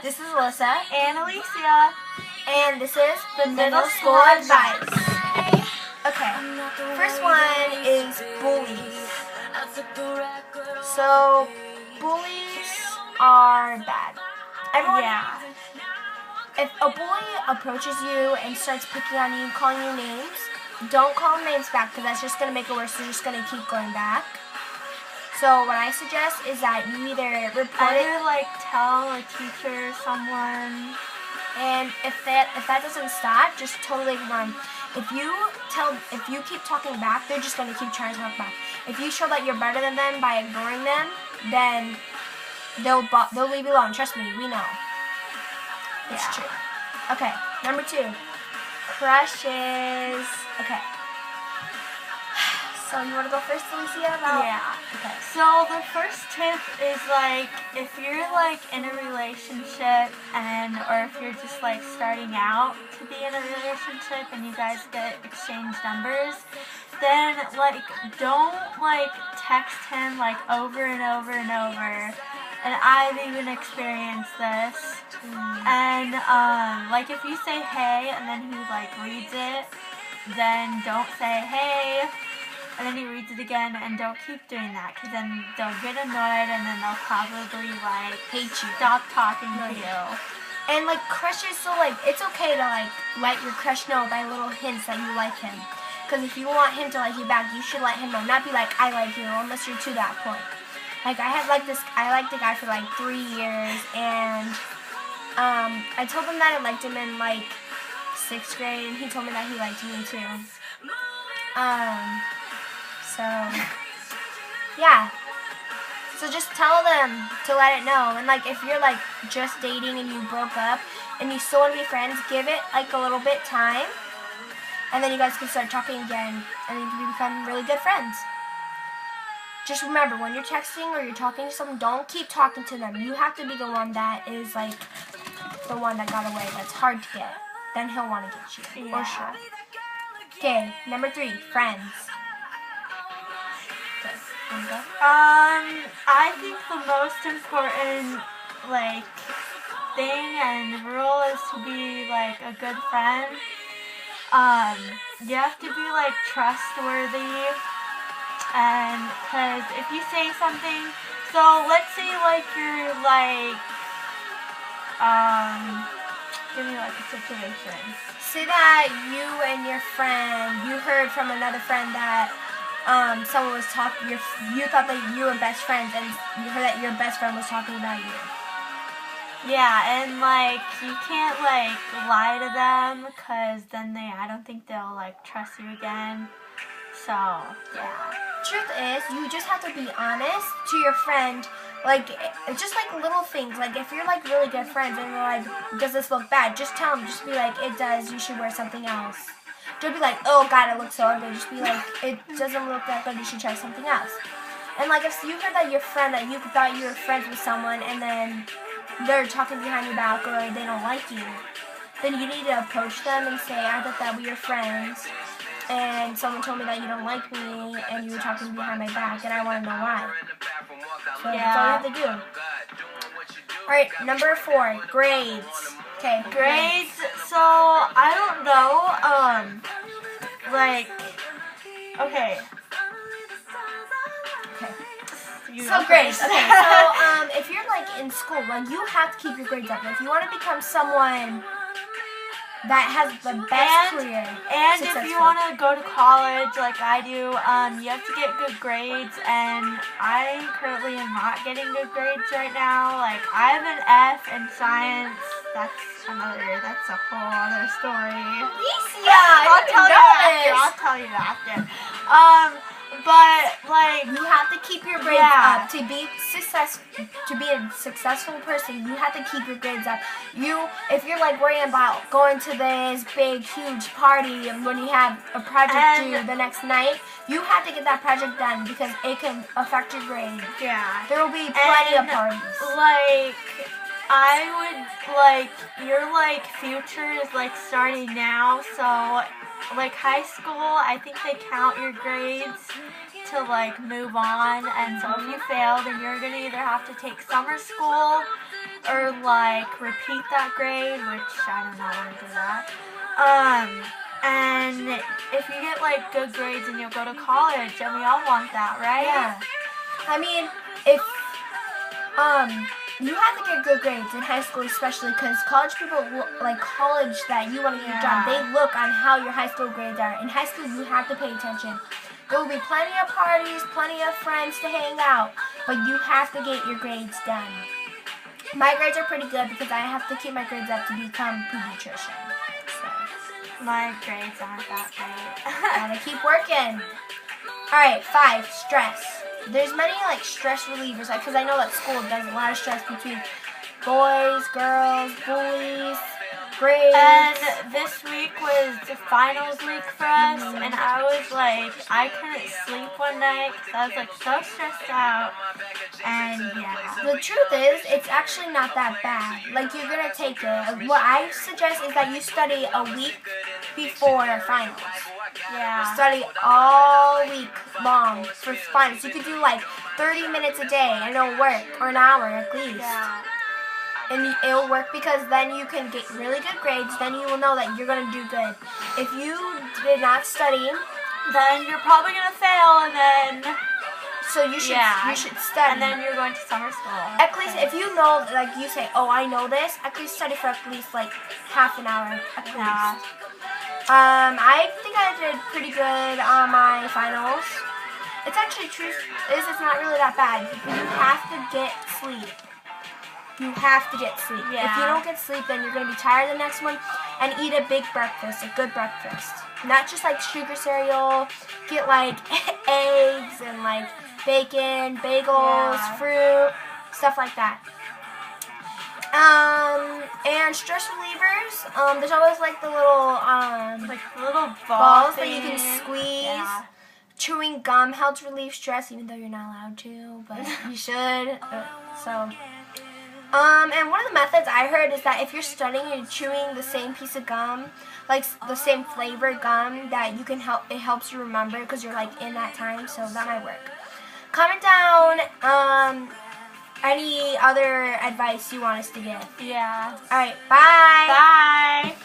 This is Alyssa and Alicia, and this is the Middle School Advice. Okay, first one is bullies. So, bullies are bad. Everyone, if a bully approaches you and starts picking on you, calling you names, don't call them names back because that's just going to make it worse. They're just going to keep going back. So what I suggest is that you either report it, tell a teacher, someone, and if that doesn't stop, just totally ignore them. If you keep talking back, they're just going to keep trying to talk back. If you show that you're better than them by ignoring them, then they'll leave you alone. Trust me, we know. It's true. Okay, number 2, crushes. Okay. So you want to go first, Alicia? Okay. So the first tip is if you're in a relationship or if you're just starting out to be in a relationship and you guys exchange numbers, then don't text him over and over and over. And I've even experienced this. And if you say hey and then he reads it, then don't say hey. And then he reads it again, and don't keep doing that, because then they'll get annoyed, and then they'll probably, hate you. Stop talking to you. And, crushes, so, it's okay to, let your crush know by little hints that you like him. Because if you want him to like you back, you should let him know. Not be like, I like you, unless you're to that point. I liked the guy for, 3 years, and, I told him that I liked him in, 6th grade, and he told me that he liked me, too. So, yeah. So just tell them to let it know. And if you're just dating and you broke up and you still want to be friends, give it a little bit time. And then you guys can start talking again and you can become really good friends. Just remember, when you're texting or you're talking to someone, don't keep talking to them. You have to be the one that is the one that got away. That's hard to get. Then he'll want to get you. Yeah. For sure. Okay, number 3, friends. I think the most important, thing and rule is to be, a good friend. You have to be, trustworthy, and, because if you say something, so let's say, you're, give me, a situation. Say that you and your friend, you heard from another friend that, someone was talking, you thought that you were best friends, and you heard that your best friend was talking about you. Yeah, and, you can't, lie to them, because then I don't think they'll, trust you again. So, yeah. Truth is, you just have to be honest to your friend, just little things. If you're, really good friends, and you're does this look bad? Just tell them, just be it does, you should wear something else. Don't be oh God, it looks so ugly. Just be it doesn't look that good, you should try something else. And if you heard that your friend, that you thought you were friends with someone, and then they're talking behind your back, or they don't like you, then you need to approach them and say, I thought that we were friends, and someone told me that you don't like me, and you were talking behind my back, and I want to know why. So that's all you have to do. Alright, number 4, grades. Okay, grades. So I don't know. Okay. So grades. Okay. So if you're in school, you have to keep your grades up. If you want to become someone that has the best career, and if you want to go to college like I do, you have to get good grades. And I currently am not getting good grades right now. I have an F in science. That's a whole other story. Alicia, I'll tell you after. But you have to keep your grades up to be successful. To be a successful person, you have to keep your grades up. If you're worrying about going to this big, huge party and when you have a project due the next night, you have to get that project done because it can affect your grade. Yeah. There will be plenty of parties. Your future is starting now, so high school, I think they count your grades to move on, and so if you fail, then you're gonna either have to take summer school or like repeat that grade, which I don't know how to do that. And if you get like good grades and you'll go to college, and we all want that, right? Yeah. I mean, if you have to get good grades in high school, especially because college people, like college that you want to get done, they look on how your high school grades are. In high school, you have to pay attention. There will be plenty of parties, plenty of friends to hang out, but you have to get your grades done. My grades are pretty good because I have to keep my grades up to become pediatrician. So My grades aren't that great. gotta keep working. All right, 5, stress. There's many like stress relievers, like because I know that school does a lot of stress between boys, girls, bullies, grades. And this week was the finals week for us, and I was like, I couldn't sleep one night because I was like so stressed out. And yeah. The truth is, it's actually not that bad. Like, you're gonna take it. What I suggest is that you study a week before finals. Yeah. Study all week long for finals. You could do like 30 minutes a day and it'll work, or an hour at least. Yeah. And it'll work because then you can get really good grades. Then you will know that you're gonna do good. If you did not study, Then you're probably gonna fail, and then so you should study. and then you're going to summer school. At least if you know, like you say, oh, I know this, at least study for at least like half an hour at least. Yeah. I think I did pretty good on my finals. It's actually true. It's not really that bad. You have to get sleep. You have to get sleep. If you Yeah. don't get sleep, then you're gonna be tired the next one. And eat a big breakfast, a good breakfast. Not just like sugar cereal. Get like eggs and like bacon, bagels, Yeah. fruit, stuff like that. And stress relievers. There's always like the little Like little balls that you can thing. squeeze. Yeah. Chewing gum helps relieve stress, even though you're not allowed to, but you should. And one of the methods I heard is that if you're studying and chewing the same piece of gum, like the same flavor gum, that you can help. It helps you remember because you're like in that time, so that might work. Comment down any other advice you want us to give. Yeah. All right, bye. Bye.